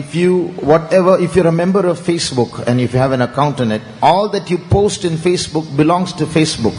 if you're a member of Facebook and if you have an account in it, all that you post in Facebook belongs to Facebook.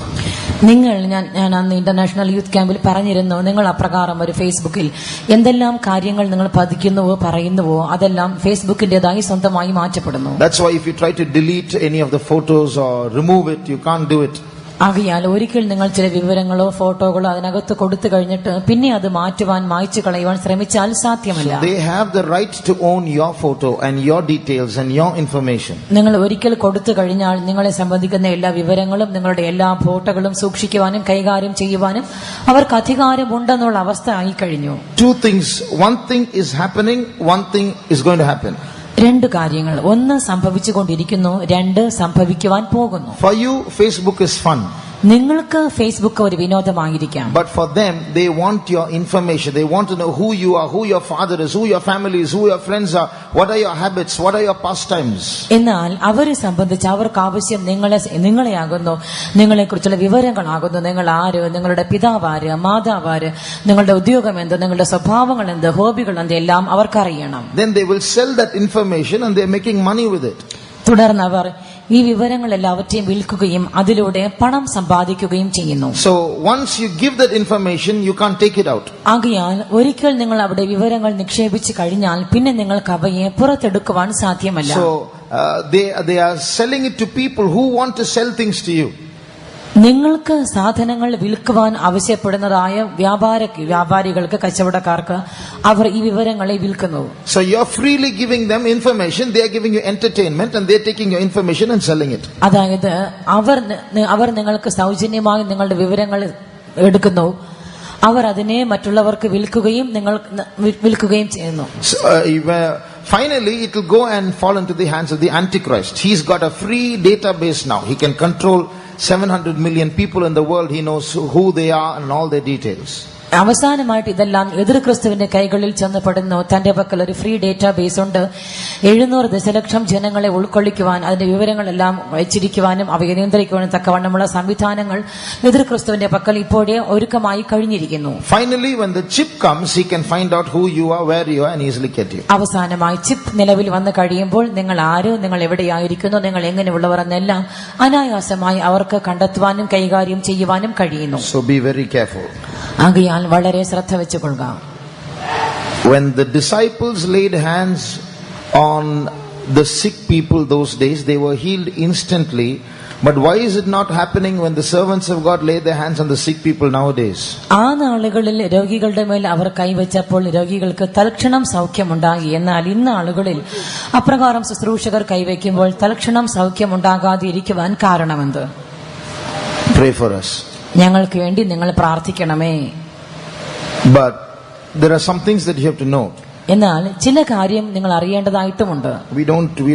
നിങ്ങൾ ഞാൻ അന്ന് international youth ക്യാമ്പിൽ പറഞ്ഞിരുന്നു, നിങ്ങൾ അപ്രകാരം ഒരു ഫേസ്ബുക്കിൽ എന്തെല്ലാം കാര്യങ്ങൾ നിങ്ങൾ പതിക്കുന്നുവോ പറയുന്നുവോ അതെല്ലാം ഫേസ്ബുക്കിന്റേതായി സ്വന്തമായി മാറ്റപ്പെടുന്നു. That's why if you try to delete any of the photos or remove it, you can't do it. ആകയാൽ ഒരിക്കൽ നിങ്ങൾ ചില വിവരങ്ങളോ ഫോട്ടോകളോ അതിനകത്ത് കൊടുത്തു കഴിഞ്ഞിട്ട് പിന്നെ അത് മാറ്റുവാൻ മായ്ച്ചു കളയുവാൻ ശ്രമിച്ചാൽ സാധ്യമല്ല. They have the right to own your photo and your details and your information. നിങ്ങൾ ഒരിക്കൽ കൊടുത്തു കഴിഞ്ഞാൽ നിങ്ങളെ സംബന്ധിക്കുന്ന എല്ലാ വിവരങ്ങളും നിങ്ങളുടെ എല്ലാ ഫോട്ടോകളും സൂക്ഷിക്കുവാനും കൈകാര്യം ചെയ്യുവാനും അവർക്ക് അധികാരമുണ്ടെന്നുള്ള അവസ്ഥ ആയി കഴിഞ്ഞു. Two things. One thing is happening, one thing is going to happen. രണ്ട് കാര്യങ്ങൾ, ഒന്ന് സംഭവിച്ചുകൊണ്ടിരിക്കുന്നു, രണ്ട് സംഭവിക്കുവാൻ പോകുന്നു. For you, Facebook is fun. നിങ്ങൾക്ക് ഫേസ്ബുക്ക് ഒരു വിനോദമായിരിക്കാം. But for them, they want your information. They want to know who you are, who your father is, who your family is, who your friends are, what are your habits, what are your pastimes. എന്നാൽ അവരെ സംബന്ധിച്ച് അവർക്ക് ആവശ്യം നിങ്ങളെയാകുന്നു, നിങ്ങളെക്കുറിച്ചുള്ള വിവരങ്ങളാകുന്നു. നിങ്ങൾ ആര്, നിങ്ങളുടെ പിതാവാര്, മാതാവാര്, നിങ്ങളുടെ ഉദ്യോഗം എന്ത്, നിങ്ങളുടെ സ്വഭാവങ്ങൾ എന്ത്, ഹോബികൾ എന്ത്, എല്ലാം അവർക്കറിയണം. Then they will sell that information and they are making money with it. തുടർന്ന് അവർ ഈ വിവരങ്ങൾ എല്ലാവற்றைയും വിൽക്കുകയും അതിലൂടെ പണം സമ്പാദിക്കുകയും ചെയ്യുന്നു. So once you give that information, you can't take it out. ആകയാൽ ഒരിക്കൽ നിങ്ങൾ അവിടെ വിവരങ്ങൾ നിക്ഷേപിച്ചു കഴിഞ്ഞാൽ പിന്നെ നിങ്ങൾക്ക് അവയെ പുറത്തെടുക്കുവാൻ സാധ്യമല്ല. So they are selling it to people who want to sell things to you. നിങ്ങൾക്ക് സാധനങ്ങൾ വിൽക്കുവാൻ ആവശ്യപ്പെടുന്നതായ വ്യാപാരികൾക്ക്, കച്ചവടക്കാർക്ക് അവർ ഈ വിവരങ്ങളെ വിൽക്കുന്നു. So you're freely giving them information, they are giving you entertainment and they're taking your information and selling it. അതായത് അവർ നിങ്ങൾക്ക് സൗജന്യമായി നിങ്ങളുടെ വിവരങ്ങൾ എടുക്കുന്നു, അവർ അതിനെ മറ്റുള്ളവർക്ക് വിൽക്കുകയും ചെയ്യുന്നു. Finally it will go and fall into the hands of the Antichrist. He's got a free database now. He can control 700 million people in the world. He knows who they are and all their details. അവസാനമായിട്ട് ഇതെല്ലാം എതിർ ക്രിസ്തുവിന്റെ കൈകളിൽ ചെന്നപ്പെടുന്നു. തന്റെ പക്കൽ ഒരു free database ഉണ്ട്. 700 ദശലക്ഷം ജനങ്ങളെ ഉൾക്കൊള്ളിക്കുവാൻ, അതിന്റെ വിവരങ്ങളെല്ലാം വെച്ചിരിക്കുവാനും അവയെ നിയന്ത്രിക്കുവാനും തക്കവണ്ണമുള്ള സംവിധാനങ്ങൾ എതിർ ക്രിസ്തുവിന്റെ പക്കൽ ഇപ്പോഴേ ഒരുക്കമായി കഴിഞ്ഞിരിക്കുന്നു. Finally, when the chip comes, he can find out who you are, where you are, and easily get you. അവസാനമായി ചിപ്പ് നിലവിൽ വന്നു കഴിയുമ്പോൾ നിങ്ങൾ ആര്, നിങ്ങൾ എവിടെയായിരിക്കുന്നു, നിങ്ങൾ എങ്ങനെയുള്ളവർ എന്നെല്ലാം അനായാസമായി അവർക്ക് കണ്ടെത്തുവാനും കൈകാര്യം ചെയ്യുവാനും കഴിയുന്നു. So be very careful. ആകയാൽ വളരെ ശ്രദ്ധ വെച്ചുകൊള്ളുക. When the disciples laid hands on the sick people those days, they were healed instantly. But why is it not happening when the servants of God lay their hands on the sick people nowadays? ആ നാളുകളിൽ രോഗികളുടെ മേൽ അവർ കൈവച്ചപ്പോൾ രോഗികൾക്ക് തൽക്ഷണം സൗഖ്യമുണ്ടായി. എന്നാൽ ഇന്ന് ആളുകളിൽ അപ്രകാരം ശുശ്രൂഷകർ കൈവയ്ക്കുമ്പോൾ തൽക്ഷണം സൗഖ്യമുണ്ടാകാതെ ഇരിക്കുവാൻ കാരണമെന്ത്? Pray for us. ഞങ്ങൾക്ക് വേണ്ടി നിങ്ങൾ പ്രാർത്ഥിക്കണമേ. But there are some things that you have to know. എന്നാൽ ചില കാര്യം നിങ്ങൾ അറിയേണ്ടതായിട്ടുമുണ്ട്. We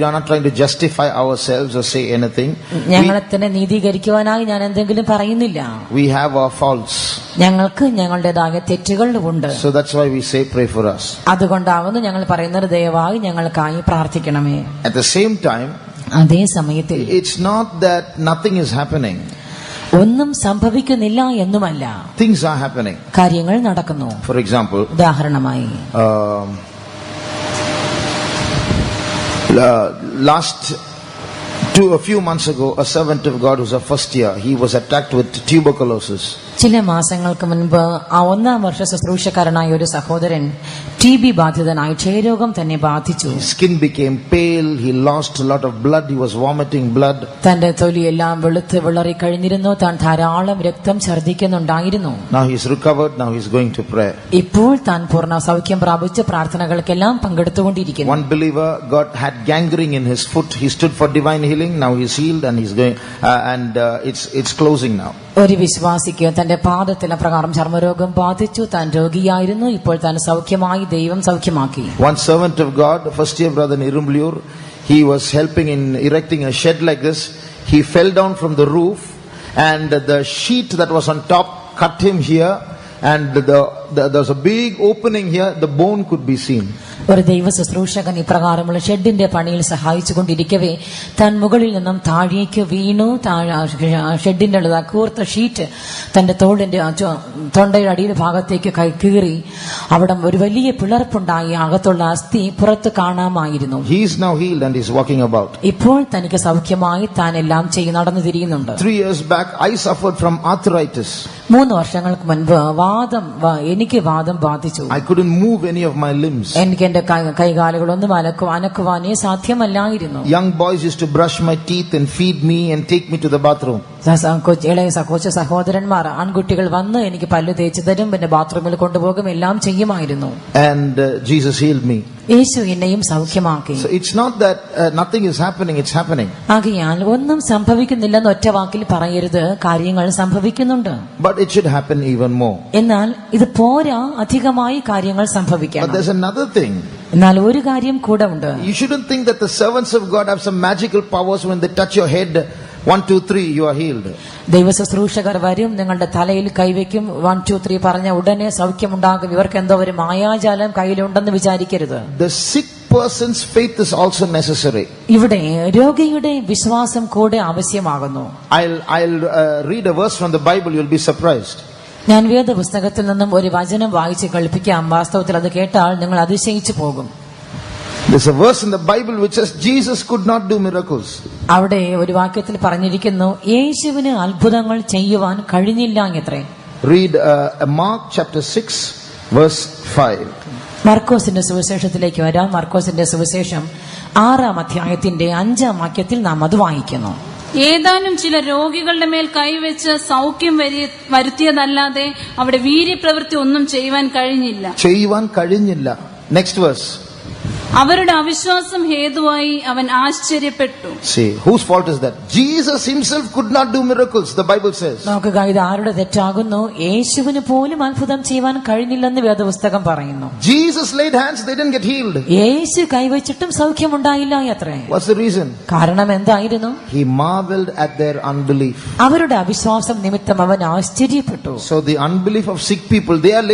are not trying to justify ourselves or say anything. ഞങ്ങളെ തന്നെ നീതീകരിക്കുവാനായി ഞാൻ എന്തെങ്കിലും പറയുന്നില്ല. We have our faults. ഞങ്ങൾക്ക് ഞങ്ങളുടേതായ തെറ്റുകൾ ഉണ്ട്. So that's why we say pray for us. അതുകൊണ്ടാവുന്നു ഞങ്ങൾ പറയുന്നത് ദയവായി ഞങ്ങൾക്കായി പ്രാർത്ഥിക്കണമേ. At the same time, അതേ സമയത്തിൽ it's not that nothing is happening. ഒന്നും സംഭവിക്കുന്നില്ല എന്നുമല്ല, things are happening. കാര്യങ്ങൾ നടക്കുന്നു. For example, ഉദാഹരണമായി a few months ago, a servant of God who's a first year, he was attacked with tuberculosis. ചില മാസങ്ങൾക്ക് മുൻപ് ആ 1ാം വർഷ ശുശ്രൂഷക്കാരനായ ഒരു സഹോദരൻ TB ബാധിതനായി ക്ഷയരോഗം തന്നെ ബാധിച്ചു. His skin became pale, he lost a lot of blood, he was vomiting blood. തന്റെ തൊലിയെല്ലാം വെളുത്ത് വിളറി കഴിഞ്ഞിരുന്നു, താൻ ധാരാളം രക്തം ഛർദ്ദിക്കുന്നുണ്ടായിരുന്നു. Now he's recovered, now he's going to pray. ഇപ്പോൾ താൻ പൂർണ്ണ സൗഖ്യം പ്രാപിച്ച് പ്രാർത്ഥനകൾക്കെല്ലാം പങ്കെടുത്തുകൊണ്ടിരിക്കുന്നു. One believer had gangrene in his foot. He stood for divine healing, now he's healed and he's going it's closing now. ഒരു വിശ്വാസിക്ക് തന്റെ പാദത്തിൽ അപ്രകാരം ചർമ്മരോഗം ബാധിച്ചു, താൻ രോഗിയായിരുന്നു, ഇപ്പോൾ താൻ സൗഖ്യമായി, ദൈവം സൗഖ്യമാക്കി. One servant of God, first year brother in Irumblur, he was helping in erecting a shed like this. He fell down from the roof and the sheet that was on top cut him here, and there was a big opening here, the bone could be seen. ഒരു ദൈവ ശുശ്രൂഷകൻ ഇപ്രകാരമുള്ള ഷെഡിന്റെ പണിയിൽ സഹായിച്ചുകൊണ്ടിരിക്കവേ താൻ മുകളിൽ നിന്നും താഴേക്ക് വീണു. ഷെഡിന്റെ കൂർത്ത ഷീറ്റ് തന്റെ തൊണ്ടയുടെ അടിയിൽ ഭാഗത്തേക്ക് കീറി. അവിടെ ഒരു വലിയ പിളർപ്പുണ്ടായി. അകത്തുള്ള അസ്ഥി പുറത്ത് കാണാമായിരുന്നു. He is now healed and is walking about. ഇപ്പോൾ തനിക്ക് സൗഖ്യമായി താൻ എല്ലാം നടന്നു തിരിയുന്നുണ്ട്. 3 years back I suffered from arthritis. 3 വർഷങ്ങൾക്ക് മുൻപ് എനിക്ക് വാദം ബാധിച്ചു. I couldn't move any of my limbs. എനിക്ക് എന്റെ കൈകാലുകളൊന്നും അനക്കുവാനേ സാധ്യമല്ലായിരുന്നു. Young boys used to brush my teeth and feed me and take me to the bathroom. കൊച്ചു സഹോദരന്മാർ ആൺകുട്ടികൾ വന്ന് എനിക്ക് പല്ല് തേച്ച് തരും, പിന്നെ ബാത്റൂമിൽ കൊണ്ടുപോകും, എല്ലാം ചെയ്യുമായിരുന്നു. And Jesus healed me. യേശു എന്നെയും സൗഖ്യമാക്കി. So it's not that nothing is happening, it's happening. ആകയാൽ ഒന്നും സംഭവിക്കുന്നില്ലെന്ന് ഒറ്റ വാക്കിൽ പറയരുത്, കാര്യങ്ങൾ സംഭവിക്കുന്നുണ്ട്. But it should happen even more. എന്നാൽ ഇത് പോരാ, അധികമായി കാര്യങ്ങൾ സംഭവിക്കണം. But there's another thing. എന്നാൽ ഒരു കാര്യം കൂടെ ഉണ്ട്. You shouldn't think that the servants of God have some magical powers. When they touch your head, 1 2 3 you are healed. ദൈവ ശുശ്രൂഷകർ വരും, നിങ്ങളുടെ തലയിൽ കൈവയ്ക്കും, 1 2 3 പറഞ്ഞ ഉടനെ സൗഖ്യമുണ്ടാകും. ഇവർക്ക് എന്തോ ഒരു മായാജാലം കയ്യിലുണ്ടെന്ന് വിചാരിക്കരുത്. The sick person's faith is also necessary. ഇവിടെ രോഗിയുടെ വിശ്വാസം കൂടെ ആവശ്യമാകുന്നു. I'll read a verse from the Bible, you'll be surprised. ഞാൻ വേദപുസ്തകത്തിൽ നിന്നും ഒരു വചനം വായിച്ച് കേൾപ്പിക്കാം. വാസ്തവത്തിൽ അത് കേട്ടാൽ നിങ്ങൾ അതിശയിച്ചു പോകും. There's a verse in the Bible which says Jesus could not do miracles. അവിടെ ഒരു വാക്യത്തിൽ പറഞ്ഞിരിക്കുന്നു, യേശുവിന് അത്ഭുതങ്ങൾ ചെയ്യുവാൻ കഴിഞ്ഞില്ല എന്നത്രേ. Read Mark chapter 6 verse 5. മർക്കോസിന്റെ സുവിശേഷത്തിലേക്ക് വരാം. മർക്കോസിന്റെ സുവിശേഷം 6-ാം അധ്യായത്തിന്റെ 5-ാം വാക്യത്തിൽ നാം അത് വായിക്കുന്നു. ഏതാനും ചില രോഗികളുടെ മേൽ കൈവച്ച് സൗഖ്യം വരുത്തിയതല്ലാതെ അവിടെ വീര്യപ്രവൃത്തി ഒന്നും ചെയ്യുവാൻ കഴിഞ്ഞില്ല. Next verse. അവരുടെ അവിശ്വാസം ഹേതുവായി അവൻ ആശ്ചര്യപ്പെട്ടു. See, whose fault is that? Jesus himself could not do miracles, the Bible says. നോക്കുക, ഇത് ആരുടെ തെറ്റാകുന്നു? യേശുവിന് പോലും അത്ഭുതം ചെയ്യുവാൻ കഴിഞ്ഞില്ലെന്ന് വേദപുസ്തകം പറയുന്നു. Jesus laid hands, they didn't get healed. യേശു കൈവച്ചിട്ടും സൗഖ്യമുണ്ടായില്ല അത്രേ. What's the reason? കാരണം എന്തായിരുന്നു? He marveled at their unbelief. അവരുടെ അവിശ്വാസം നിമിത്തം അവൻ ആശ്ചര്യപ്പെട്ടു. So the unbelief of sick people, they are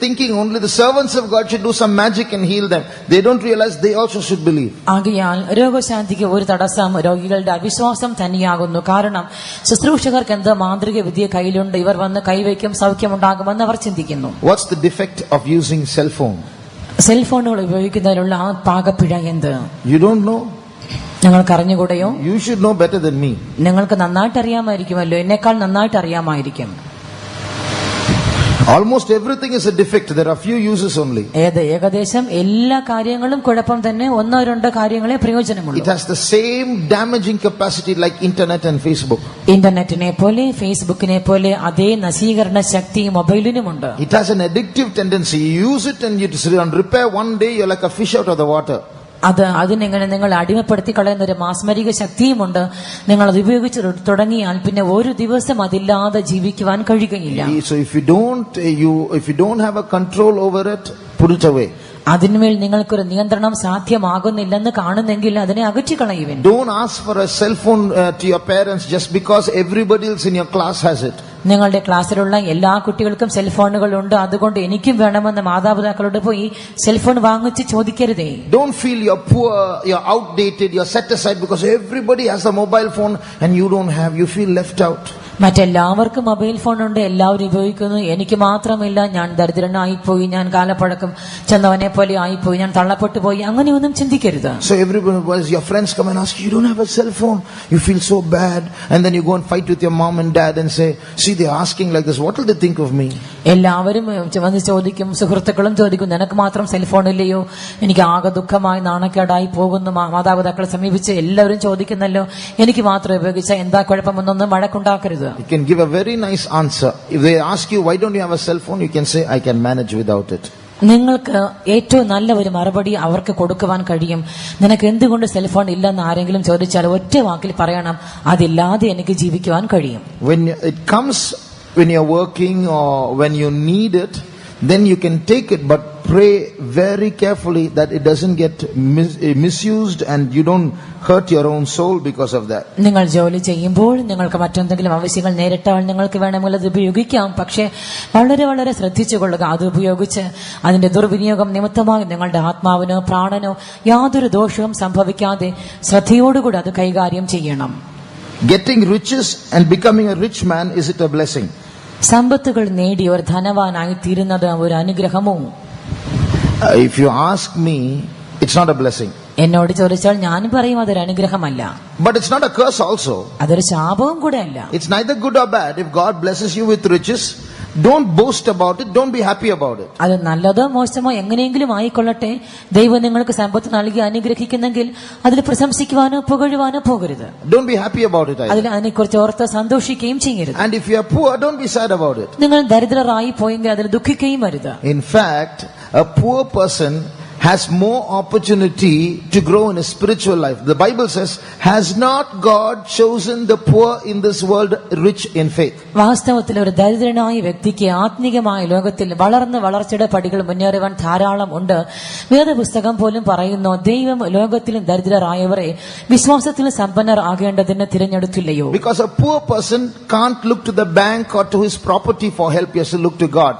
thinking only the servants of God should do some magic and heal them. They don't realize they also should believe. ആകയാൽ രോഗശാന്തിക്ക് ഒരു തടസ്സം രോഗികളുടെ അവിശ്വാസം തന്നെയാകുന്നു. കാരണം ശുശ്രൂഷകർക്ക് എന്ത് മാന്ത്രിക വിദ്യ കയ്യിലുണ്ട്, ഇവർ വന്ന് കൈവയ്ക്കും സൗഖ്യമുണ്ടാകുമെന്ന് അവർ ചിന്തിക്കുന്നു. What's the defect of using cell phone? സെൽഫോണുകൾ ഉപയോഗിക്കുന്നതിനുള്ള ആ പാകപ്പിഴ എന്ത്? You don't know? നിങ്ങൾക്ക് അറിഞ്ഞുകൂടെയോ? You should know better than me. നിങ്ങൾക്ക് നന്നായിട്ട് അറിയാമായിരിക്കുമല്ലോ, എന്നെക്കാൾ നന്നായിട്ട് അറിയാമായിരിക്കും. Almost everything is a defect. There are few uses only. ഏകദേശം എല്ലാ കാര്യങ്ങളും കുഴപ്പം തന്നെ, 1-2 കാര്യങ്ങളെ പ്രയോജനമുള്ളൂ. It has the same damaging capacity like internet and Facebook. ഇന്റർനെറ്റിനെ പോലെ ഫേസ്ബുക്കിനെ പോലെ അതേ നശീകരണ ശക്തി മൊബൈലിനുമുണ്ട്. It has an addictive tendency. You use it and you repair one day, you're like a fish out of the water. അതിനെങ്ങനെ നിങ്ങൾ അടിമപ്പെടുത്തി കളയുന്ന ഒരു മാസ്മരിക ശക്തിയുമുണ്ട്. നിങ്ങൾ അത് ഉപയോഗിച്ച് തുടങ്ങിയാൽ പിന്നെ ഒരു ദിവസം അതില്ലാതെ ജീവിക്കുവാൻ കഴിയുകയില്ല. So if you don't have a control over it, put it away. അതിന്മേൽ നിങ്ങൾക്കൊരു നിയന്ത്രണം സാധ്യമാകുന്നില്ലെന്ന് കാണുന്നെങ്കിൽ അതിനെ അകറ്റിക്കളയുവിൻ. Don't ask for a cell phone to your parents just because everybody else in your class has it. നിങ്ങളുടെ ക്ലാസ്സിലുള്ള എല്ലാ കുട്ടികൾക്കും സെൽഫോണുകൾ ഉണ്ട്, അതുകൊണ്ട് എനിക്കും വേണമെന്ന് മാതാപിതാക്കളോട് പോയി സെൽഫോൺ വാങ്ങിച്ച് ചോദിക്കരുതേ. Don't feel you're poor, you're outdated, you're set aside because everybody has a mobile phone and you don't have. You feel left out. മറ്റെല്ലാവർക്കും മൊബൈൽ ഫോൺ ഉണ്ട്, എല്ലാവരും ഉപയോഗിക്കുന്നു, എനിക്ക് മാത്രമില്ല, ഞാൻ ദരിദ്രനായിപ്പോയി, ഞാൻ കാലപ്പഴക്കം ചെന്നവനെ പോലെ ആയിപ്പോയി, ഞാൻ തള്ളപ്പെട്ടു പോയി, അങ്ങനെയൊന്നും ചിന്തിക്കരുത്. So everybody, your friends come and ask you don't have a cell phone, you feel so bad, and then you go and fight with your mom and dad and say, see, they're asking like this, what will they think of me? എല്ലാവരും വന്ന് ചോദിക്കും, സുഹൃത്തുക്കളും ചോദിക്കും, നിനക്ക് മാത്രം cellphone ഇല്ലയോ, എനിക്ക് ആകെ ദുഃഖമായി നാണക്കേടായി പോകുന്നു. മാതാപിതാക്കളെ സമീപിച്ച് എല്ലാവരും ചോദിക്കുന്നല്ലോ, എനിക്ക് മാത്രം ഉപയോഗിച്ച എന്താ കുഴപ്പമെന്നൊന്നും വഴക്കുണ്ടാക്കരുത്. You can give a very nice answer. If they ask you why don't you have a cell phone, you can say I can manage without it. നിങ്ങൾക്ക് ഏറ്റവും നല്ല ഒരു മറുപടി അവർക്ക് കൊടുക്കുവാൻ കഴിയും. നിനക്ക് എന്തുകൊണ്ട് സെൽഫോൺ ഇല്ലെന്ന് ആരെങ്കിലും ചോദിച്ചാൽ ഒറ്റ വാക്കിൽ പറയണം, അതില്ലാതെ എനിക്ക് ജീവിക്കുവാൻ കഴിയും. When it comes when you're working or when you need it, then you can take it, but pray very carefully that it doesn't get misused and you don't hurt your own soul because of that. നിങ്ങൾ ജോലി ചെയ്യുമ്പോൾ നിങ്ങൾക്ക് മറ്റെന്തെങ്കിലും ആവശ്യങ്ങൾ നേരിട്ടാൽ നിങ്ങൾക്ക് വേണമെങ്കിൽ അത് ഉപയോഗിക്കാം. പക്ഷേ വളരെ വളരെ ശ്രദ്ധിച്ചുകൊള്ളുക. അത് ഉപയോഗിച്ച് അതിന്റെ ദുർവിനിയോഗം നിമിത്തമായി നിങ്ങളുടെ ആത്മാവിനോ പ്രാണനോ യാതൊരു ദോഷവും സംഭവിക്കാതെ ശ്രദ്ധയോടുകൂടി അത് കൈകാര്യം ചെയ്യണം. Getting riches and becoming a rich man, is it a blessing? സമ്പത്തുകൾ നേടി ഒരു ധനവാനായി തീരുന്നത് ഒരു അനുഗ്രഹമോ? If you ask me, it's not a blessing. എന്നോട് ചോദിച്ചാൽ ഞാൻ പറയും അതൊരു അനുഗ്രഹമല്ല. But it's not a curse also. അതൊരു ശാപവും കൂടെ അല്ല. It's neither good or bad. If God blesses you with riches, don't boast about it, don't be happy about it. അത് നല്ലതോ മോശമോ എങ്ങനെയെങ്കിലും ആയിക്കൊള്ളട്ടെ, ദൈവം നിങ്ങൾക്ക് സമ്പത്ത് നൽകി അനുഗ്രഹിക്കുന്നെങ്കിൽ അതിൽ പ്രശംസിക്കുവാനോ പുകഴുവാനോ പോകരുത്. Don't be happy about it. അതിനെക്കുറിച്ച് ഓർത്ത് സന്തോഷിക്കുകയും ചെയ്യരുത്. And if you are poor, don't be sad about it. നിങ്ങൾ ദരിദ്രരായി പോയെങ്കിൽ അതിൽ ദുഃഖിക്കുകയും വരുത്. In fact, a poor person has more opportunity to grow in a spiritual life. The Bible says, has not God chosen the poor in this world rich in faith? വാസ്തവത്തിൽ ഒരു ദരിദ്രനായ വ്യക്തിക്ക് ആത്മീയമായ ലോകത്തിൽ വളർച്ചയുടെ പടികൾ മുന്നേറുവാൻ ധാരാളം ഉണ്ട്. വേദപുസ്തകം പോലും പറയുന്നു, ദൈവം ലോകത്തിലും ദരിദ്രരായവരെ വിശ്വാസത്തിൽ സമ്പന്നർ ആകേണ്ടതിന് തിരഞ്ഞെടുത്തില്ലയോ? Because a poor person can't look to the bank or to his property for help. He has to look to God.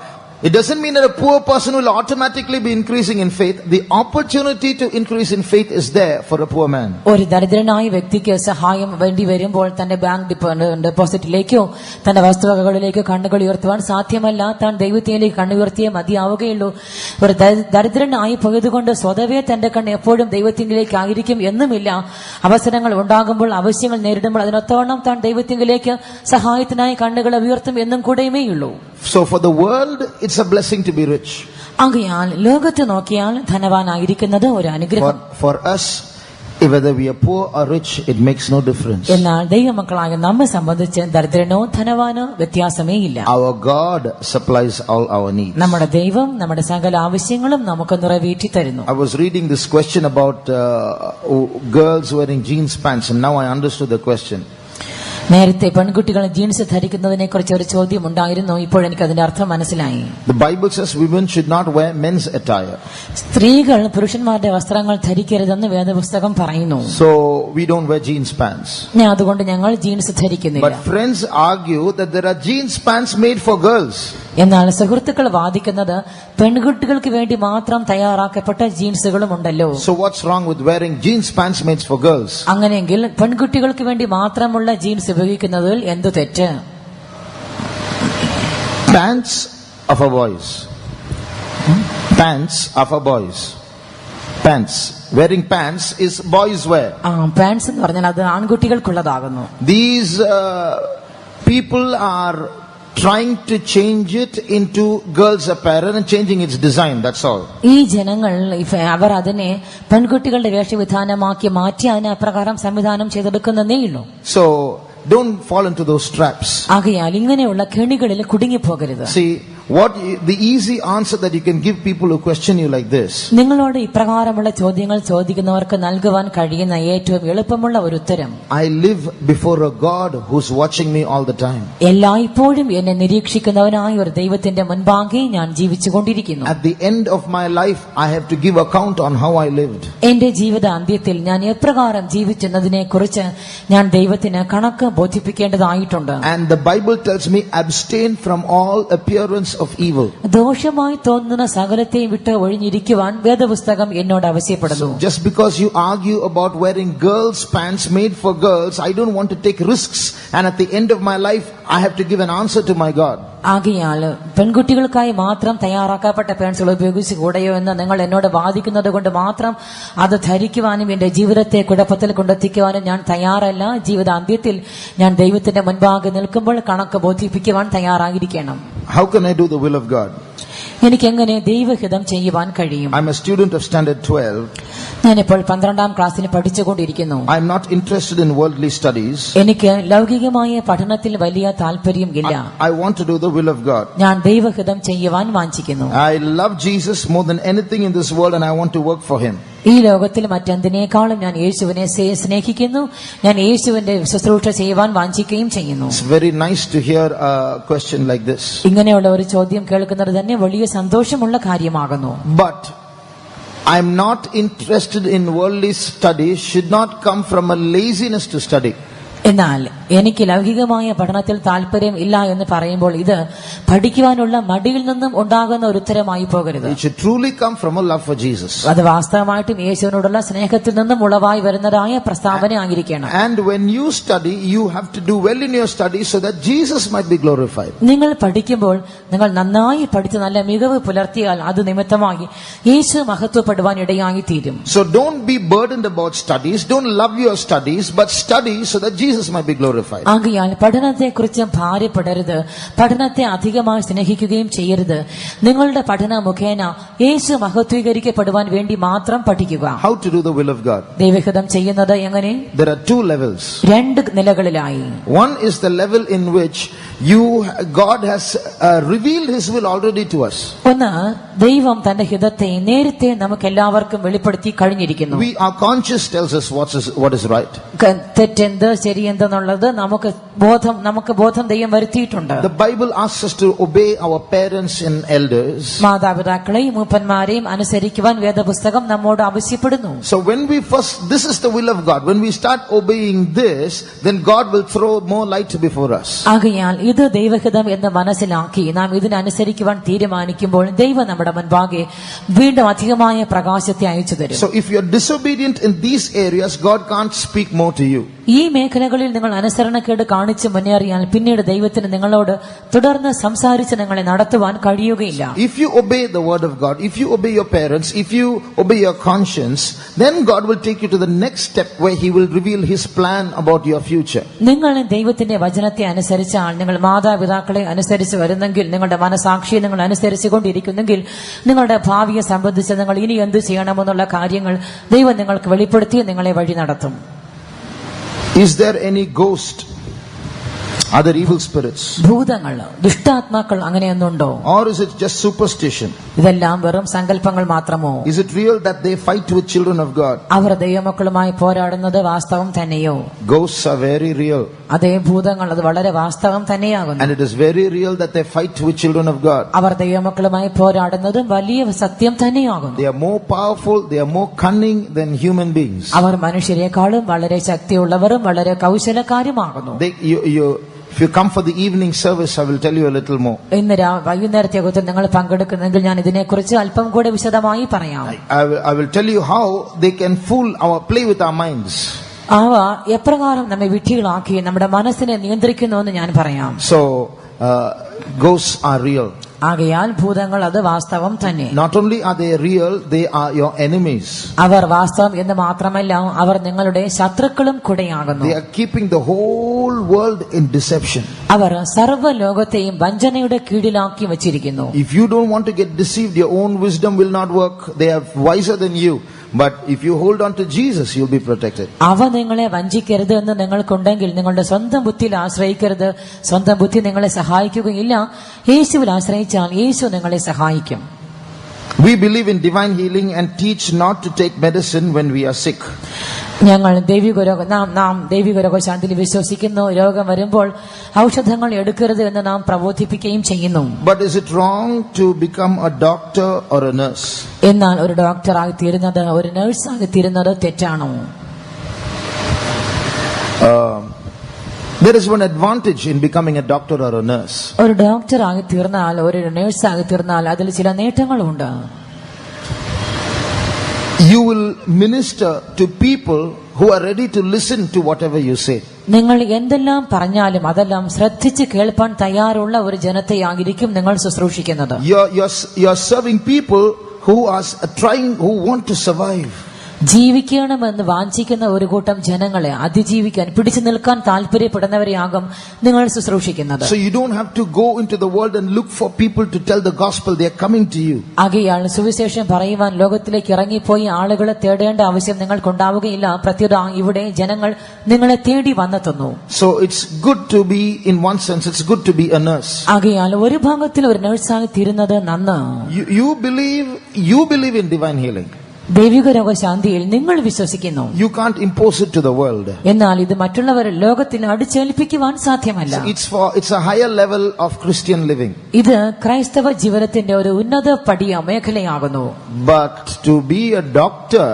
It doesn't mean that a poor person will automatically be increasing in faith. The opportunity to increase in faith is there for a poor man. ഒരു ദരിദ്രനായ വ്യക്തിക്ക് സഹായം വേണ്ടി വരുമ്പോൾ തന്റെ bank ഡെപ്പോസിറ്റിലേക്കോ തന്റെ വസ്തുവകകളിലേക്കോ കണ്ണുകൾ ഉയർത്തുവാൻ സാധ്യമല്ല. താൻ ദൈവത്തിലേക്ക് കണ്ണുയർത്തിയേ മതിയാവുകയുള്ളൂ. ഒരു ദരിദ്രനായി പോയതുകൊണ്ട് സ്വതവേ തന്റെ കണ്ണ് എപ്പോഴും ദൈവത്തിലേക്ക് ആയിരിക്കും എന്നുമില്ല. അവസരങ്ങൾ ഉണ്ടാകുമ്പോൾ, ആവശ്യങ്ങൾ നേരിടുമ്പോൾ അതിനൊത്തവണ്ണം താൻ ദൈവത്തിലേക്ക് സഹായത്തിനായി കണ്ണുകളെ ഉയർത്തും എന്നും കൂടെയുമേയുള്ളൂ. So for the world, it's a blessing to be rich. ആകയാൽ ലോകത്ത് നോക്കിയാൽ ധനവാനായിരിക്കുന്നത് ഒരു അനുഗ്രഹം. For us, whether we are poor or rich, it makes no difference. എന്നാൽ ദൈവമക്കളായ നമ്മെ സംബന്ധിച്ച് ദരിദ്രനോ ധനവാനോ വ്യത്യാസമേ ഇല്ല. Our God supplies all our needs. നമ്മുടെ ദൈവം നമ്മുടെ സകല ആവശ്യങ്ങളും നമുക്ക് നിറവേറ്റി തരുന്നു. I was reading this question about girls wearing jeans pants, and now I understood the question. നേരത്തെ പെൺകുട്ടികൾ ജീൻസ് ധരിക്കുന്നതിനെ കുറിച്ച് ഒരു ചോദ്യം ഉണ്ടായിരുന്നു. ഇപ്പോൾ എനിക്ക് അതിന്റെ അർത്ഥം മനസ്സിലായി. The Bible says women should not wear men's attire. സ്ത്രീകൾ പുരുഷന്മാരുടെ വസ്ത്രങ്ങൾ ധരിക്കരുതെന്ന് വേദപുസ്തകം പറയുന്നു. So we don't wear jeans pants. അതുകൊണ്ട് ഞങ്ങൾ jeans ധരിക്കുന്നില്ല. But friends argue that there are jeans pants made for girls. എന്നാൽ സുഹൃത്തുക്കൾ വാദിക്കുന്നത് പെൺകുട്ടികൾക്ക് വേണ്ടി മാത്രം തയ്യാറാക്കപ്പെട്ട ജീൻസുകളും ഉണ്ടല്ലോ. So what's wrong with wearing jeans pants made for girls? അങ്ങനെയെങ്കിൽ പെൺകുട്ടികൾക്ക് വേണ്ടി മാത്രമുള്ള ജീൻസ് ഉപയോഗിക്കുന്നതിൽ എന്തു തെറ്റ്? Pants are for boys. Pants are for boys. Pants. Wearing pants is boys wear. Pants എന്ന് പറഞ്ഞാൽ അത് ആൺകുട്ടികൾക്കുള്ളതാകുന്നു. These people are trying to change it into girls' apparel and changing its design. That's all. ഈ ജനങ്ങൾ അവർ അതിനെ പെൺകുട്ടികളുടെ വേഷവിധാനമാക്കി മാറ്റി അതിനെ അപ്രകാരം സംവിധാനം ചെയ്തെടുക്കുന്നതേയുള്ളൂ. So don't fall into those traps. ആകയാൽ ഇങ്ങനെയുള്ള കെണികളിൽ കുടുങ്ങിപ്പോകരുത്. See, what the easy answer that you can give people who question you like this. നിങ്ങളോട് ഇപ്രകാരമുള്ള ചോദ്യങ്ങൾ ചോദിക്കുന്നവർക്ക് നൽകുവാൻ കഴിയുന്ന ഏറ്റവും എളുപ്പമുള്ള ഒരു ഉത്തരം, I live before a God who's watching me all the time. എല്ലായ്പ്പോഴും എന്നെ നിരീക്ഷിക്കുന്നവനായ ഒരു ദൈവത്തിന്റെ മുൻപാകെ ഞാൻ ജീവിച്ചുകൊണ്ടിരിക്കുന്നു. At the end of my life, I have to give account on how I lived. എന്റെ ജീവിത അന്ത്യത്തിൽ ഞാൻ എപ്രകാരം ജീവിച്ചെന്നതിനെ കുറിച്ച് ഞാൻ ദൈവത്തിന് കണക്ക് ബോധിപ്പിക്കേണ്ടതായിട്ടുണ്ട്. And the Bible tells me, abstain from all appearance of evil. ദോഷമായി തോന്നുന്ന സകലത്തെയും വിട്ട് ഒഴിഞ്ഞിരിക്കുവാൻ വേദപുസ്തകം എന്നോട് ആവശ്യപ്പെടുന്നു. Just because you argue about wearing girls' pants made for girls, I don't want to take risks, and at the end of my life I have to give an answer to my God. ആകയാൽ പെൺകുട്ടികൾക്കായി മാത്രം തയ്യാറാക്കപ്പെട്ട പാൻസുകൾ ഉപയോഗിച്ച് കൂടെയോ എന്ന് നിങ്ങൾ എന്നോട് വാദിക്കുന്നത് കൊണ്ട് മാത്രം അത് ധരിക്കുവാനും എന്റെ ജീവിതത്തെ കുഴപ്പത്തിൽ കൊണ്ടെത്തിക്കുവാനും ഞാൻ തയ്യാറല്ല. ജീവിതാന്ത്യത്തിൽ ഞാൻ ദൈവത്തിന്റെ മുൻപാകെ നിൽക്കുമ്പോൾ കണക്ക് ബോധിപ്പിക്കുവാൻ തയ്യാറായിരിക്കണം. How can I do the will of God? എനിക്കെങ്ങനെ ദൈവഹിതം ചെയ്യുവാൻ കഴിയും? I'm a student of standard 12. ഞാനിപ്പോൾ 12ാം ക്ലാസ്സിൽ പഠിച്ചുകൊണ്ടിരിക്കുന്നു. I'm not interested in worldly studies. എനിക്ക് ലൗകികമായ പഠനത്തിൽ വലിയ താല്പര്യം ഇല്ല. I want to do the will of God. ഞാൻ ദൈവഹിതം ചെയ്യുവാൻ വാഞ്ചിക്കുന്നു. I love Jesus more than anything in this world, and I want to work for him. ഈ ലോകത്തിൽ മറ്റെന്തിനേക്കാളും ഞാൻ യേശുവിനെ സ്നേഹിക്കുന്നു, ഞാൻ യേശുവിന്റെ ശുശ്രൂഷ ചെയ്യുവാൻ വാഞ്ചിക്കുകയും ചെയ്യുന്നു. It's very nice to hear a question like this. ഇങ്ങനെയുള്ള ഒരു ചോദ്യം കേൾക്കുന്നത് തന്നെ വലിയ സന്തോഷമുള്ള കാര്യമാകുന്നു. But I'm not interested in worldly studies should not come from a laziness to study. എന്നാൽ എനിക്ക് ലൗകികമായ പഠനത്തിൽ താല്പര്യം ഇല്ല എന്ന് പറയുമ്പോൾ ഇത് പഠിക്കുവാനുള്ള മടിയിൽ നിന്നും ഉണ്ടാകുന്ന ഒരു ഉത്തരമായി പോകരുത്. It should truly come from a love for Jesus. അത് വാസ്തവമായിട്ടും യേശുവിനോടുള്ള സ്നേഹത്തിൽ നിന്നും ഉളവായി വരുന്നതായ പ്രസ്താവന ആയിരിക്കണം. And when you study, you have to do well in your study so that Jesus might be glorified. നിങ്ങൾ പഠിക്കുമ്പോൾ നിങ്ങൾ നന്നായി പഠിച്ച് നല്ല മികവ് പുലർത്തിയാൽ അത് നിമിത്തമായി യേശു മഹത്വപ്പെടുവാൻ ഇടയായി തീരും. So don't be burdened about studies. Don't love your studies, but study so that Jesus might be glorified. ആകയാൽ പഠനത്തെക്കുറിച്ച് ഭാരപ്പെടരുത്, പഠനത്തെ അധികമായി സ്നേഹിക്കുകയും ചെയ്യരുത്. നിങ്ങളുടെ പഠന മുഖേന യേശു മഹത്വീകരിക്കപ്പെടുവാൻ വേണ്ടി മാത്രം പഠിക്കുക. How to do the will of God? ദൈവഹിതം ചെയ്യുന്നത് എങ്ങനെ? There are two levels. രണ്ട് നിലകളിലായി. One is the level in which God has revealed His will already to us. ഒന്ന്, ദൈവം തന്റെ ഹിതത്തെ നേരത്തെ നമുക്ക് എല്ലാവർക്കും വെളിപ്പെടുത്തി കഴിഞ്ഞിരിക്കുന്നു. Our conscience tells us what is right. തെറ്റെന്ത് ശരിയെന്തെന്നുള്ളത് നമുക്ക് ബോധം ദൈവം വരുത്തിയിട്ടുണ്ട്. The Bible asks us to obey our parents and elders. മാതാപിതാക്കളെയും മൂപ്പന്മാരെയും അനുസരിക്കുവാൻ വേദപുസ്തകം നമ്മോട് ആവശ്യപ്പെടുന്നു. So when this is the will of God. When we start obeying this, then God will throw more light before us. ആകയാൽ ഇത് ദൈവഹിതം എന്ന് മനസ്സിലാക്കി നാം ഇതിനനുസരിക്കുവാൻ തീരുമാനിക്കുമ്പോൾ ദൈവം നമ്മുടെ മുൻപാകെ വീണ്ടും അധികമായ പ്രകാശത്തെ അയച്ചു തരും. So if you are disobedient in these areas, God can't speak more to you. ഈ മേഖലകളിൽ നിങ്ങൾ അനുസരണക്കേട് കാണിച്ച് മുന്നേറിയാൽ പിന്നീട് ദൈവത്തിന് നിങ്ങളോട് തുടർന്ന് സംസാരിച്ച് നിങ്ങളെ നടത്തുവാൻ കഴിയുകയില്ല. If you obey the word of God, if you obey your parents, if you obey your conscience, then God will take you to the next step where He will reveal His plan about your future. നിങ്ങൾ ദൈവത്തിന്റെ വചനത്തെ അനുസരിച്ചാൽ, നിങ്ങൾ മാതാപിതാക്കളെ അനുസരിച്ച് വരുന്നെങ്കിൽ, നിങ്ങളുടെ മനസാക്ഷിയെ നിങ്ങൾ അനുസരിച്ചു കൊണ്ടിരിക്കുന്നെങ്കിൽ, നിങ്ങളുടെ ഭാവിയെ സംബന്ധിച്ച് നിങ്ങൾ ഇനി എന്ത് ചെയ്യണമെന്നുള്ള കാര്യങ്ങൾ ദൈവം നിങ്ങൾക്ക് വെളിപ്പെടുത്തി നിങ്ങളെ വഴി നടത്തും. Is there any ghost, other evil spirits? ഭൂതങ്ങൾ, ദുഷ്ടാത്മാക്കൾ അങ്ങനെയൊന്നുണ്ടോ? Or is it just superstition? ഇതെല്ലാം വെറും സങ്കല്പങ്ങൾ മാത്രമോ? Is it real that they fight with children of God? അവർ ദൈവമക്കളുമായി പോരാടുന്നത് വാസ്തവം തന്നെയോ? Ghosts are very real. അതേ ഭൂതങ്ങൾ അത് വളരെ വാസ്തവം തന്നെയാകുന്നു. And it is very real that they fight with children of God. അവർ ദൈവമക്കളുമായി പോരാടുന്നത് വലിയ സത്യം തന്നെയാകുന്നു. They are more powerful, they are more cunning than human beings. അവർ മനുഷ്യരെക്കാളും വളരെ ശക്തിയുള്ളവരും വളരെ കൗശലക്കാരുമാകുന്നു. If you come for the evening service, I will tell you a little more. ഇന്ന് വൈകുന്നേരത്തെ യോഗത്തിൽ നിങ്ങൾ പങ്കെടുക്കുന്നെങ്കിൽ ഞാൻ ഇതിനെക്കുറിച്ച് അല്പം കൂടെ വിശദമായി പറയാം. I will tell you how they can play with our minds. അവ എപ്രകാരം നമ്മെ വിഡ്ഢികളാക്കി നമ്മുടെ മനസ്സിനെ നിയന്ത്രിക്കുന്നുവെന്ന് ഞാൻ പറയാം. So ghosts are real. ആകയാൽ ഭൂതങ്ങൾ അത് വാസ്തവം തന്നെ. Not only are they real, they are your enemies. അവർ വാസ്തവം എന്ന് മാത്രമല്ല, അവർ നിങ്ങളുടെ ശത്രുക്കളും കൂടെയാകുന്നു. They are keeping the whole world in deception. അവർ സർവ്വ ലോകത്തെയും വഞ്ചനയുടെ കീഴിലാക്കി വച്ചിരിക്കുന്നു. If you don't want to get deceived, your own wisdom will not work. They are wiser than you. But if you hold on to Jesus, you'll be protected. അവ നിങ്ങളെ വഞ്ചിക്കരുത് എന്ന് നിങ്ങൾക്കുണ്ടെങ്കിൽ നിങ്ങളുടെ സ്വന്തം ബുദ്ധിയിൽ ആശ്രയിക്കരുത്. സ്വന്തം ബുദ്ധി നിങ്ങളെ സഹായിക്കുകയില്ല. യേശുവിൽ ആശ്രയിച്ചാൽ യേശു നിങ്ങളെ സഹായിക്കും. We believe in divine healing and teach not to take medicine when we are sick. ഞങ്ങൾ നാം ദൈവിക രോഗശാന്തിയിൽ വിശ്വസിക്കുന്നു. രോഗം വരുമ്പോൾ ഔഷധങ്ങൾ എടുക്കരുത് എന്ന് നാം പ്രബോധിപ്പിക്കുകയും ചെയ്യുന്നു. But is it wrong to become a doctor or a nurse? എന്നാൽ ഒരു ഡോക്ടറായി തീരുന്നത്, ഒരു നഴ്സായി തീരുന്നത് തെറ്റാണോ? There is one advantage in becoming a doctor or a nurse. ഒരു ഡോക്ടറായി തീർന്നാൽ, ഒരു നഴ്സായി തീർന്നാൽ അതിൽ ചില നേട്ടങ്ങളുണ്ട്. You will minister to people who are ready to listen to whatever you say. നിങ്ങൾ എന്തെല്ലാം പറഞ്ഞാലും അതെല്ലാം ശ്രദ്ധിച്ച് കേൾപ്പാൻ തയ്യാറുള്ള ഒരു ജനത്തെയായിരിക്കും നിങ്ങൾ ശുശ്രൂഷിക്കുന്നത്. You're serving people who want to survive. ജീവിക്കണമെന്ന് വാഞ്ചിക്കുന്ന ഒരു കൂട്ടം ജനങ്ങളെ അതിജീവിക്കാൻ, പിടിച്ചു നിൽക്കാൻ താല്പര്യപ്പെടുന്നവരെയാകും നിങ്ങൾ ശുശ്രൂഷിക്കുന്നത്. So you don't have to go into the world and look for people to tell the gospel. They are coming to you. ആകയാൽ സുവിശേഷം പറയുവാൻ ലോകത്തിലേക്ക് ഇറങ്ങിപ്പോയി ആളുകളെ തേടേണ്ട ആവശ്യം നിങ്ങൾക്കുണ്ടാവുകയില്ല. പ്രത്യുത ഇവിടെ ജനങ്ങൾ നിങ്ങളെ തേടി വന്നെത്തുന്നു. So it's good to be, in one sense, it's good to be a nurse. ആകയാൽ ഒരു ഭാഗത്തിൽ ഒരു നഴ്സായി തീരുന്നത് നന്ന്. You believe in divine healing. ദൈവിക രോഗശാന്തിയിൽ നിങ്ങൾ വിശ്വസിക്കുന്നു. You can't impose it to the world. എന്നാൽ ഇത് മറ്റുള്ളവർ ലോകത്തിന് അടിച്ചേൽപ്പിക്കുവാൻ സാധ്യമല്ല. It's a higher level of Christian living. ഇത് ക്രൈസ്തവ ജീവിതത്തിന്റെ ഒരു ഉന്നത പടിയ മേഖലയാകുന്നു. But to be a doctor,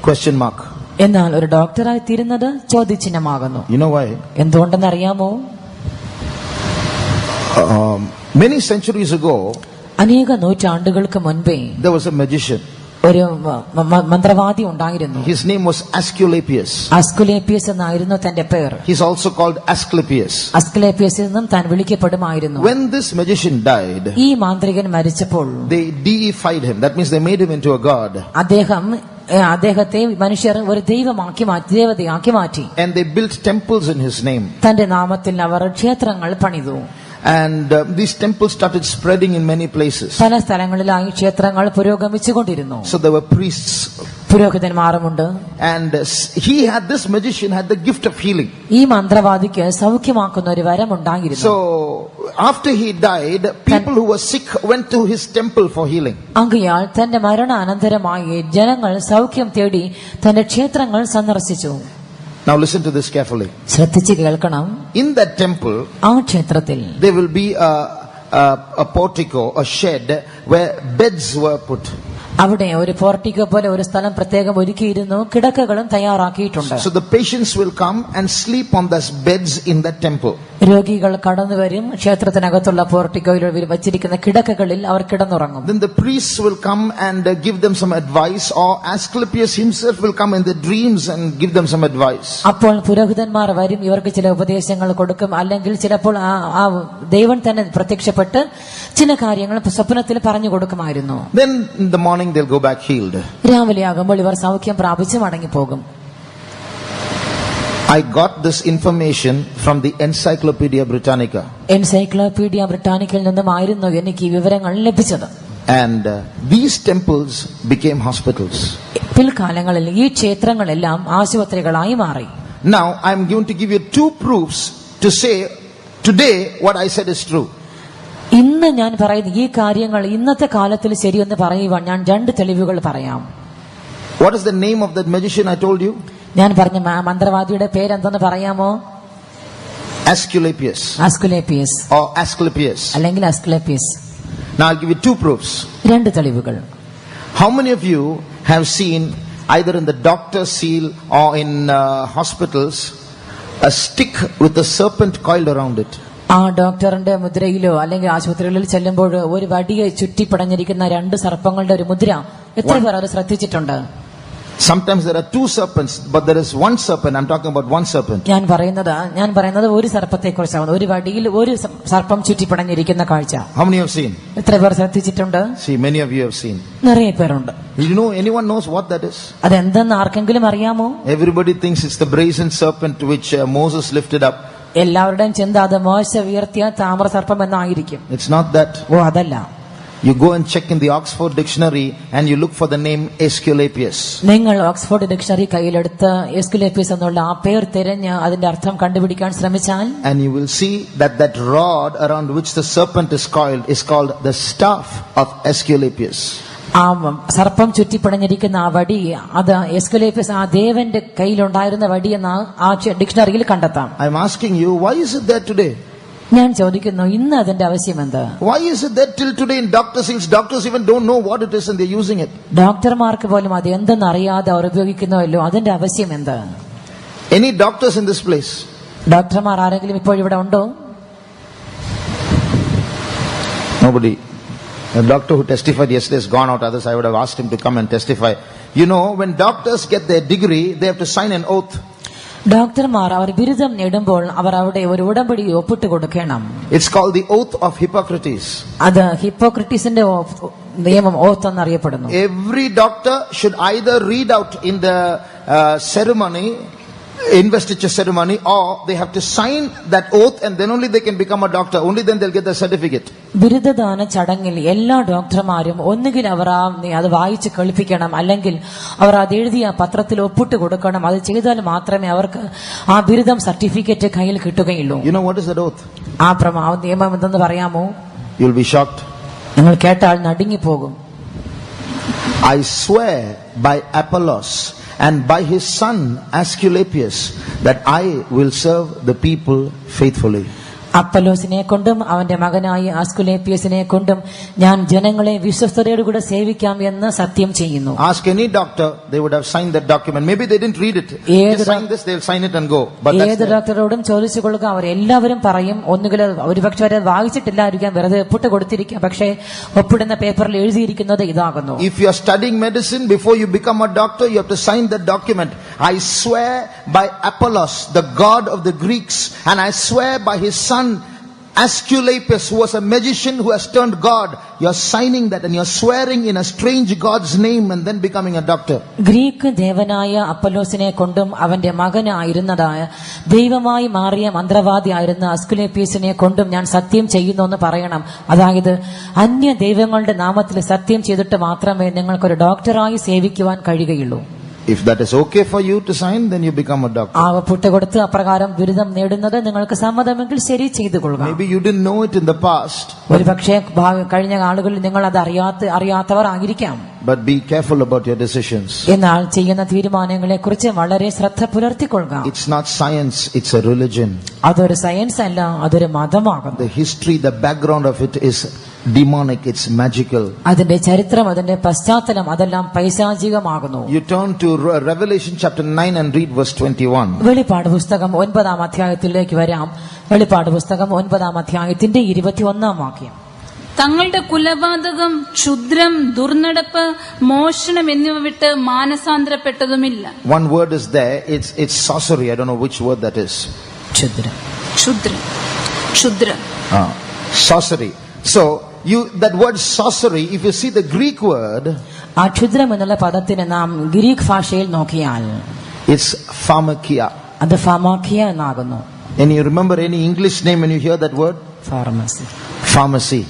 question mark. എന്നാൽ ഒരു ഡോക്ടറായി തീരുന്നത് ചോദ്യചിഹ്നമാകുന്നു. You know why? എന്തുകൊണ്ടെന്ന് അറിയാമോ? Many centuries ago, അനേക നൂറ്റാണ്ടുകൾക്ക് മുൻപേ there was a magician. ഒരു മന്ത്രവാദി ഉണ്ടായിരുന്നു. His name was Asclepius. അസ്കുലേപ്പിയസ് എന്നായിരുന്നു തന്റെ പേർ. He's also called Asclepius. അസ്കുലേപ്പിയസ് എന്നും താൻ വിളിക്കപ്പെടുമായിരുന്നു. When this magician died, ഈ മാന്ത്രികൻ മരിച്ചപ്പോൾ they deified him. That means they made him into a god. അദ്ദേഹത്തെ മനുഷ്യർ ഒരു ദൈവമാക്കി മാറ്റി, ദേവതയാക്കി മാറ്റി. And they built temples in his name. തന്റെ നാമത്തിൽ അവർ ക്ഷേത്രങ്ങൾ പണിതു. And these temples started spreading in many places. പല സ്ഥലങ്ങളിലായി ക്ഷേത്രങ്ങൾ പുരോഗമിച്ചുകൊണ്ടിരുന്നു. So there were priests. പുരോഹിതന്മാരുമുണ്ട്. And this magician had the gift of healing. ഈ മന്ത്രവാദിക്ക് സൗഖ്യമാക്കുന്ന ഒരു വരം ഉണ്ടായിരുന്നു. So after he died, people who were sick went to his temple for healing. ആകയാൽ തന്റെ മരണാനന്തരമായി ജനങ്ങൾ സൗഖ്യം തേടി തന്റെ ക്ഷേത്രങ്ങൾ സന്ദർശിച്ചു. Now listen to this carefully. ശ്രദ്ധിച്ച് കേൾക്കണം. In that temple, ആ ക്ഷേത്രത്തിൽ there will be a portico, a shed where beds were put. അവിടെ ഒരു പോർട്ടിക്കോ പോലെ ഒരു സ്ഥലം പ്രത്യേകം ഒരുക്കിയിരുന്നു. കിടക്കകളും തയ്യാറാക്കിയിട്ടുണ്ട്. So the patients will come and sleep on those beds in that temple. രോഗികൾ കടന്നു വരും. ക്ഷേത്രത്തിനകത്തുള്ള പോർട്ടിക്കോയിൽ വച്ചിരിക്കുന്ന കിടക്കകളിൽ അവർ കിടന്നുറങ്ങും. Then the priests will come and give them some advice, or Asclepius himself will come in the dreams and give them some advice. അപ്പോൾ പുരോഹിതന്മാർ വരും, ഇവർക്ക് ചില ഉപദേശങ്ങൾ കൊടുക്കും. അല്ലെങ്കിൽ ചിലപ്പോൾ ആ ദൈവം തന്നെ പ്രത്യക്ഷപ്പെട്ട് ചില കാര്യങ്ങൾ സ്വപ്നത്തിൽ പറഞ്ഞു കൊടുക്കുമായിരുന്നു. Then in the morning they'll go back healed. രാവിലെ ആകുമ്പോൾ ഇവർ സൗഖ്യം പ്രാപിച്ച് മടങ്ങിപ്പോകും. I got this information from the Encyclopedia Britannica. Encyclopedia ബ്രിട്ടാനിക്കയിൽ നിന്നുമായിരുന്നു എനിക്ക് ഈ വിവരങ്ങൾ ലഭിച്ചത്. And these temples became hospitals. പിൽക്കാലങ്ങളിൽ ഈ ക്ഷേത്രങ്ങളെല്ലാം ആശുപത്രികളായി മാറി. Now I am going to give you two proofs to say today what I said is true. ഇന്ന് ഞാൻ പറയുന്ന ഈ കാര്യങ്ങൾ ഇന്നത്തെ കാലത്തിൽ ശരിയെന്ന് പറയുവാൻ ഞാൻ രണ്ട് തെളിവുകൾ പറയാം. What is the name of that magician I told you? ഞാൻ പറഞ്ഞ മന്ത്രവാദിയുടെ പേരെന്തെന്ന് പറയാമോ? Asclepius. അസ്കുലേപ്പിയസ് Or Asclepius. അല്ലെങ്കിൽ അസ്കുലേപ്പിയസ്. Now I'll give you two proofs. രണ്ട് തെളിവുകൾ. How many of you have seen either in the doctor's seal or in hospitals a stick with a serpent coiled around it? ആ ഡോക്ടറിന്റെ മുദ്രയിലോ അല്ലെങ്കിൽ ആശുപത്രികളിൽ ചെല്ലുമ്പോൾ ഒരു വടിയെ ചുറ്റിപ്പടഞ്ഞിരിക്കുന്ന രണ്ട് സർപ്പങ്ങളുടെ ഒരു മുദ്ര എത്ര പേർ അത് ശ്രദ്ധിച്ചിട്ടുണ്ട്? Sometimes there are two serpents, but there is one serpent. I'm talking about one serpent. ഞാൻ പറയുന്നത് ഒരു സർപ്പത്തെ കുറിച്ചാണ്. ഒരു വടിയിൽ ഒരു സർപ്പം ചുറ്റിപ്പടഞ്ഞിരിക്കുന്ന കാഴ്ച. How many have seen? എത്ര പേർ ശ്രദ്ധിച്ചിട്ടുണ്ട്? See, many of you have seen. നിറയെ പേരുണ്ട്. Anyone knows what that is? അതെന്തെന്ന് ആർക്കെങ്കിലും അറിയാമോ? Everybody thinks it's the brazen serpent which Moses lifted up. എല്ലാവരുടെയും ചിന്ത അത് മോശ ഉയർത്തിയ താമ്രസർപ്പം എന്നായിരിക്കും. It's not that. അതല്ല. You go and check in the Oxford dictionary and you look for the name Asclepius. നിങ്ങൾ ഓക്സ്ഫോർഡ് ഡിക്ഷണറി കയ്യിലെടുത്ത് എസ്കുലേപ്പിയസ് എന്നുള്ള ആ പേർ തിരഞ്ഞ് അതിന്റെ അർത്ഥം കണ്ടുപിടിക്കാൻ ശ്രമിച്ചാൽ and you will see that rod around which the serpent is coiled is called the staff of Asclepius. ആ സർപ്പം ചുറ്റിപ്പടഞ്ഞിരിക്കുന്ന ആ വടി അത് എസ്കുലേപ്പിയസ് ആ ദേവന്റെ കയ്യിലുണ്ടായിരുന്ന വടി എന്ന് ആ ഡിക്ഷണറിയിൽ കണ്ടെത്താം. I am asking you, why is it there today? ഞാൻ ചോദിക്കുന്നു, ഇന്ന് അതിന്റെ ആവശ്യം എന്ത്? Why is it that till today in doctors' even don't know what it is and they're using it? ഡോക്ടർമാർക്ക് പോലും അത് എന്തെന്ന് അറിയാതെ അവർ ഉപയോഗിക്കുന്നുവല്ലോ, അതിന്റെ ആവശ്യം എന്ത്? Any doctors in this place? ഡോക്ടർമാർ ആരെങ്കിലും ഇപ്പോൾ ഇവിടെ ഉണ്ടോ? Nobody. A doctor who testified yesterday has gone out. Others I would have asked him to come and testify. You know, when doctors get their degree, they have to sign an oath. ഡോക്ടർമാർ അവർ ബിരുദം നേടുമ്പോൾ അവർ അവിടെ ഒരു ഉടമ്പടി ഒപ്പിട്ട് കൊടുക്കണം. It's called the oath of Hippocrates. അത് ഹിപ്പോക്രട്ടീസിന്റെ നിയമം ഓത്ത് എന്നറിയപ്പെടുന്നു. Every doctor should either read out in the ceremony, investiture ceremony, or they have to sign that oath and then only they can become a doctor. Only then they'll get the certificate. ബിരുദദാന ചടങ്ങിൽ എല്ലാ ഡോക്ടർമാരും ഒന്നുകിൽ അവർ അത് വായിച്ച് കേൾപ്പിക്കണം, അല്ലെങ്കിൽ അവർ അത് എഴുതിയ പത്രത്തിൽ ഒപ്പിട്ട് കൊടുക്കണം. അത് ചെയ്താൽ മാത്രമേ അവർക്ക് ആ ബിരുദം സർട്ടിഫിക്കറ്റ് കയ്യിൽ കിട്ടുകയുള്ളൂ. You know what is that oath? ആ നിയമം എന്തെന്ന് പറയാമോ? You'll be shocked. നിങ്ങൾ കേട്ടാൽ നടുങ്ങിപ്പോകും. I swear by Apollos and by his son Asclepius that I will serve the people faithfully. അപ്പല്ലോസിനെ കൊണ്ടും അവന്റെ മകനായ ആസ്കുലേപ്പിയസിനെ കൊണ്ടും ഞാൻ ജനങ്ങളെ വിശ്വസ്തയോടുകൂടെ സേവിക്കാം എന്ന് സത്യം ചെയ്യുന്നു. Ask any doctor, they would have signed that document. Maybe they didn't read it. They sign this, they'll sign it and go. But ഏത് ഡോക്ടറോടും ചോദിച്ചു കൊള്ളുക, അവരെല്ലാവരും പറയും ഒന്നുകിൽ ഒരുപക്ഷെ അവരെ വായിച്ചിട്ടില്ലായിരിക്കാം, വെറുതെ ഒപ്പിട്ട് കൊടുത്തിരിക്കാം, പക്ഷേ ഒപ്പിടുന്ന പേപ്പറിൽ എഴുതിയിരിക്കുന്നത് ഇതാകുന്നു. If you are studying medicine, before you become a doctor, you have to sign that document. I swear by Apollos, the god of the Greeks, and I swear by his son Asclepius, who was a magician who has turned God. You are signing that and you are swearing in a strange God's name and then becoming a doctor. Greek ദേവനായ അപ്പല്ലോസിനെ കൊണ്ടും അവന്റെ മകനായിരുന്നതായ ദൈവമായി മാറിയ മന്ത്രവാദിയായിരുന്ന അസ്കുലേപ്പിയസിനെ കൊണ്ടും ഞാൻ സത്യം ചെയ്യുന്നു എന്ന് പറയണം. അതായത് അന്യ ദൈവങ്ങളുടെ നാമത്തിൽ സത്യം ചെയ്തിട്ട് മാത്രമേ നിങ്ങൾക്കൊരു ഡോക്ടറായി സേവിക്കുവാൻ കഴിയുകയുള്ളൂ. If that is okay for you to sign, then you become a doctor. ആ ഒപ്പിട്ട് കൊടുത്ത് അപ്രകാരം ബിരുദം നേടുന്നത് നിങ്ങൾക്ക് സമ്മതമെങ്കിൽ ശരി ചെയ്തു കൊള്ളുക. Maybe you didn't know it in the past. ഒരുപക്ഷെ കഴിഞ്ഞ ആളുകളിൽ നിങ്ങൾ അത് അറിയാത്തവർ ആയിരിക്കാം. But be careful about your decisions. എന്നാൽ ചെയ്യുന്ന തീരുമാനങ്ങളെ കുറിച്ച് വളരെ ശ്രദ്ധ പുലർത്തിക്കൊള്ളുക. It's not science, it's a religion. അതൊരു സയൻസ് അല്ല, അതൊരു മതമാകുന്നു. The history, the background of it is demonic, it's magical. അതിന്റെ ചരിത്രം, അതിന്റെ പശ്ചാത്തലം അതെല്ലാം പൈശാചികമാകുന്നു. You turn to Revelation chapter 9 and read verse 21. വെളിപ്പാട് പുസ്തകം 9-ാം അധ്യായത്തിലേക്ക് വരാം. വെളിപ്പാട് പുസ്തകം 9-ാം അധ്യായത്തിന്റെ 21-ാം വാക്യം. തങ്ങളുടെ കുലപാതകം, ക്ഷുദ്രം, ദുർനടപ്പ്, മോഷണം എന്നിവ വിട്ട് മാനസാന്തരപ്പെട്ടതുമില്ല. One word is there, it's sorcery. I don't know which word that is. ക്ഷുദ്രം. Sorcery. So that word sorcery, if you see the Greek word, ആ ക്ഷുദ്രം എന്നുള്ള പദത്തിന് നാം ഗ്രീക്ക് ഭാഷയിൽ നോക്കിയാൽ it's pharmakia. അത് ഫാർമാക്കിയ എന്നാകുന്നു. And you remember any English name when you hear that word? Pharmacy.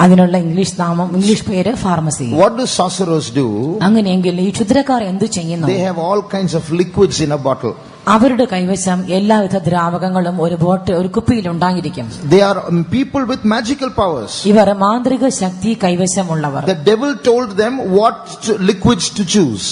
അതിനുള്ള English പേര് pharmacy. What do sorcerers do? അങ്ങനെയെങ്കിൽ ഈ ക്ഷുദ്രക്കാർ എന്ത് ചെയ്യുന്നു? They have all kinds of liquids in a bottle. അവരുടെ കൈവശം എല്ലാവിധ ദ്രാവകങ്ങളും ഒരു കുപ്പിയിൽ ഉണ്ടായിരിക്കും. They are people with magical powers. ഇവർ മാന്ത്രിക ശക്തി കൈവശമുള്ളവർ. The devil told them what liquids to choose.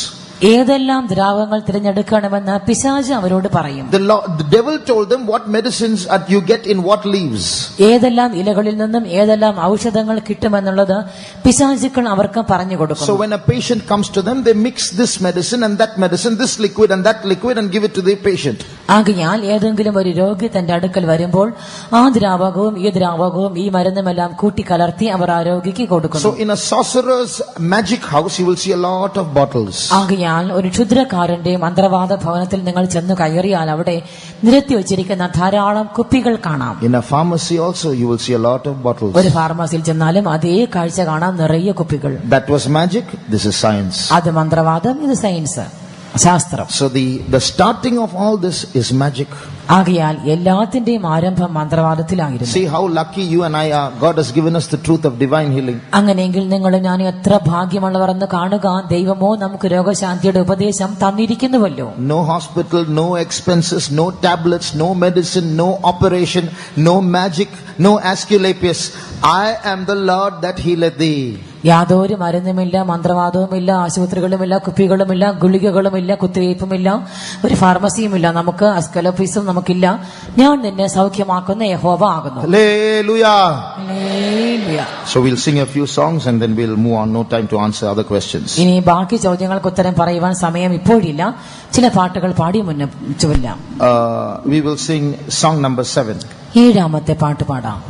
ഏതെല്ലാം ദ്രാവകങ്ങൾ തിരഞ്ഞെടുക്കണമെന്ന് പിശാച് അവരോട് പറയും. The devil told them what medicines you get in what leaves. ഏതെല്ലാം ഇലകളിൽ നിന്നും ഏതെല്ലാം ഔഷധങ്ങൾ കിട്ടുമെന്നുള്ളത് പിശാചുക്കൾ അവർക്ക് പറഞ്ഞു കൊടുക്കും. So when a patient comes to them, they mix this medicine and that medicine, this liquid and that liquid, and give it to the patient. ആകയാൽ ഏതെങ്കിലും ഒരു രോഗി തന്റെ അടുക്കൽ വരുമ്പോൾ ആ ദ്രാവകവും ഈ ദ്രാവകവും ഈ മരുന്നുമെല്ലാം കൂട്ടിക്കലർത്തി അവർ ആ രോഗിക്ക് കൊടുക്കുന്നു. So in a sorcerer's magic house, you will see a lot of bottles. ഒരു ക്ഷുദ്രക്കാരന്റെ മന്ത്രവാദ ഭവനത്തിൽ നിങ്ങൾ ചെന്ന് കയറിയാൽ അവിടെ നിരത്തി വെച്ചിരിക്കുന്ന ധാരാളം കുപ്പികൾ കാണാം. In a pharmacy also you will see a lot of bottles. ഒരു ഫാർമസിയിൽ ചെന്നാലും അതേ കാഴ്ച കാണാം, നിറയെ കുപ്പികൾ. That was magic, this is science. അത് മന്ത്രവാദം, ഇത് സയൻസ്, ശാസ്ത്രം. So the starting of all this is magic. ആകയാൽ എല്ലാത്തിന്റെയും ആരംഭം മന്ത്രവാദത്തിലായിരുന്നു. See how lucky you and I are. God has given us the truth of divine healing. അങ്ങനെയെങ്കിൽ നിങ്ങൾ ഞാൻ എത്ര ഭാഗ്യമുള്ളവർ എന്ന് കാണുക. ദൈവമോ നമുക്ക് രോഗശാന്തിയുടെ ഉപദേശം തന്നിരിക്കുന്നുവല്ലോ. No hospital, no expenses, no tablets, no medicine, no operation, no magic, no Asclepius. I am the Lord that healeth thee. യാതൊരു മരുന്നുമില്ല, മന്ത്രവാദവുമില്ല, ആശുപത്രികളുമില്ല, കുപ്പികളുമില്ല, ഗുളികകളുമില്ല, കുത്തിവയ്പുമില്ല, ഒരു ഫാർമസിയുമില്ല. നമുക്ക് അസ്കലോപ്പീസും നമുക്കില്ല. ഞാൻ നിന്നെ സൗഖ്യമാക്കുന്ന യഹോവ ആകുന്നു. Hallelujah. Hallelujah. So we'll sing a few songs and then we'll move on. No time to answer other questions. ഇനി ബാക്കി ചോദ്യങ്ങൾക്ക് ഉത്തരം പറയുവാൻ സമയം ഇപ്പോഴില്ല. ചില പാട്ടുകൾ പാടി മുന്നേറില്ല. We will sing song number 7. 7-ാമത്തെ പാട്ട് പാടാം.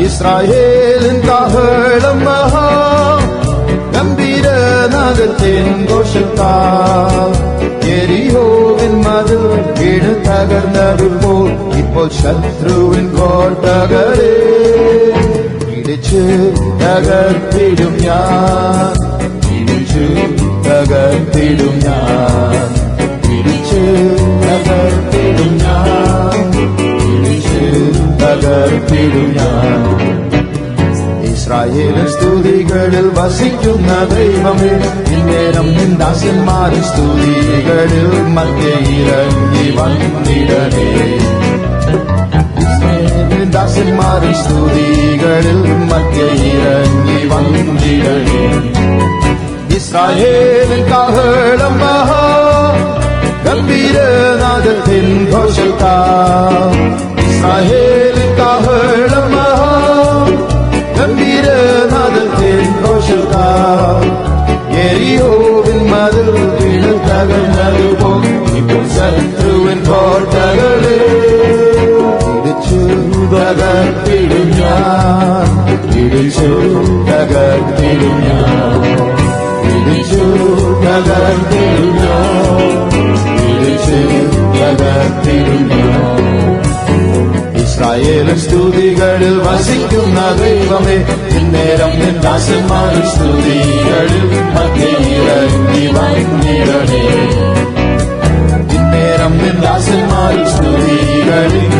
ഇസ്രായേലിൻ കാഹളം മഹാ നാദത്തിൻ ഘോഷത്താൽ എരിഹോവിൻ മതിൽ തകർന്നതുപോൽ ഇപ്പോൾ ശത്രുവിൻ കോട്ടകളെ ഇടിച്ചു തകർത്തിടും ഞാൻ, ഇടിച്ചു തകർത്തിടും ഞാൻ, ഇടിച്ചു തകർത്തിടും ഞാൻ, ഇടിച്ചു തകർത്തിടും ഞാൻ. ഇസ്രായേലിൻ സ്തുതികളിൽ വസിക്കുന്ന ദൈവമേ, ഇന്നേരം നിൻ ദാസന്മാരിൻ സ്തുതികളിൽ മധ്യേ ഇറങ്ങി വന്നിടണേ. ഇസ്രായേലിൻ ദാസന്മാരിൻ സ്തുതികളിൽ മധ്യേ ഇറങ്ങി വന്നിടണേ. ഇസ്രായേലിൻ കാഹളം മഹാ ഗംഭീരനാദത്തിൻ ഘോഷത്താൽ, ഇസ്രായേലിൻ കാഹളം മഹാ ഗംഭീരനാദത്തിൻ ഘോഷത്താൽ എരിഹോവിൻ മതിൽ തകർന്നതുപോൽ ഇപ്പോൾ ശത്രുവിൻ കോട്ടകളെ ഇടിച്ചു തകർത്തിടും ഞാൻ, ഇടിച്ചു തകർത്തിടും ഞാൻ, ഇടിച്ചു തകർത്തിടും ഞാൻ, ഇടിച്ചു തകർത്തിടും ഞാൻ. ഇസ്രായേലിൻ സ്തുതികളിൽ വസിക്കുന്ന ദൈവമേ, ഇന്നേരം നിൻ ദാസന്മാരിൻ സ്തുതികളിൽ മധ്യേ ഇറങ്ങി വന്നിടണേ. ഇന്നേരം നിൻ ദാസന്മാരിൻ സ്തുതികളിൽ